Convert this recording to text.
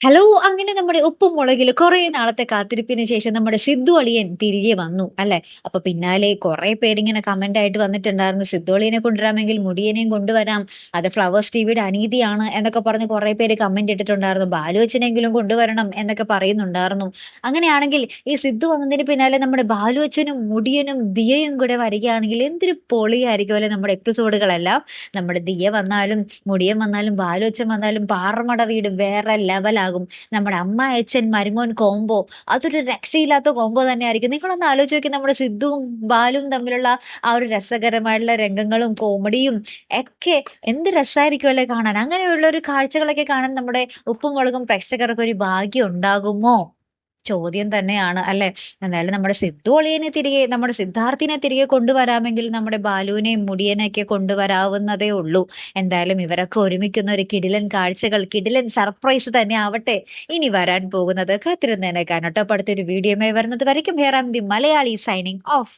Hello! അങ്ങനെ നമ്മുടെ ഉപ്പും മുളകില് കുറേ നാളത്തെ കാത്തിരിപ്പിന് ശേഷം നമ്മുടെ സിദ്ദു അളിയൻ തിരികെ വന്നു അല്ലേ? അപ്പൊ പിന്നാലെ കുറേ പേരിങ്ങനെ കമന്റായിട്ട് വന്നിട്ടുണ്ടായിരുന്നു. സിദ്ദു അളിയനെ കൊണ്ടുവരാമെങ്കിൽ മുടിയനെയും കൊണ്ടുവരാം. അത് ഫ്ലവേഴ്സ് ടിവിയുടെ അനീതിയാണ് എന്നൊക്കെ പറഞ്ഞ് കുറേ പേര് കമന്റ് ഇട്ടിട്ടുണ്ടായിരുന്നു. ബാലു അച്ഛനെങ്കിലും കൊണ്ടുവരണം എന്നൊക്കെ പറയുന്നുണ്ടായിരുന്നു. അങ്ങനെയാണെങ്കിൽ ഈ സിദ്ദു വന്നതിന് പിന്നാലെ നമ്മുടെ ബാലു അച്ഛനും മുടിയനും ദിയയും കൂടെ വരികയാണെങ്കിൽ എന്തൊരു പൊളിയായിരിക്കും അല്ലേ നമ്മുടെ എപ്പിസോഡുകളെല്ലാം. നമ്മുടെ ദിയ വന്നാലും മുടിയൻ വന്നാലും ബാലു അച്ഛൻ വന്നാലും പാറമട വീട് വേറെ ലെവലാകും. നമ്മുടെ അമ്മ അച്ഛൻ മരുമോൻ കോംബോ അതൊരു രക്ഷയില്ലാത്ത കോംബോ തന്നെയായിരിക്കും. നിങ്ങളൊന്ന് ആലോചിച്ച് നോക്കിയേ നമ്മുടെ സിദ്ദുവും ബാലുവും തമ്മിലുള്ള ആ ഒരു രസകരമായിട്ടുള്ള രംഗങ്ങളും കോമഡിയും ഒക്കെ എന്ത് രസമായിരിക്കും അല്ലേ കാണാൻ. അങ്ങനെയുള്ള ഒരു കാഴ്ചകളൊക്കെ കാണാൻ നമ്മുടെ ഉപ്പും മുളകും പ്രേക്ഷകർക്ക് ഒരു ഭാഗ്യം ഉണ്ടാകുമോ? ചോദ്യം തന്നെയാണ് അല്ലെ. എന്തായാലും നമ്മുടെ സിദ്ധു അളിയനെ തിരികെ നമ്മുടെ സിദ്ധാർത്ഥിനെ തിരികെ കൊണ്ടുവരാമെങ്കിൽ നമ്മുടെ ബാലുവിനെയും മുടിയനെയൊക്കെ കൊണ്ടുവരാവുന്നതേ ഉള്ളൂ. എന്തായാലും ഇവരൊക്കെ ഒരുമിക്കുന്ന ഒരു കിടിലൻ കാഴ്ചകൾ കിടിലൻ സർപ്രൈസ് തന്നെ ആവട്ടെ ഇനി വരാൻ പോകുന്നത്. കാത്തിരുന്നേനെ കാണട്ടോ. അടുത്തൊരു വീഡിയോയുമായി വരുന്നത് വരയ്ക്കും here am the Malayali signing of.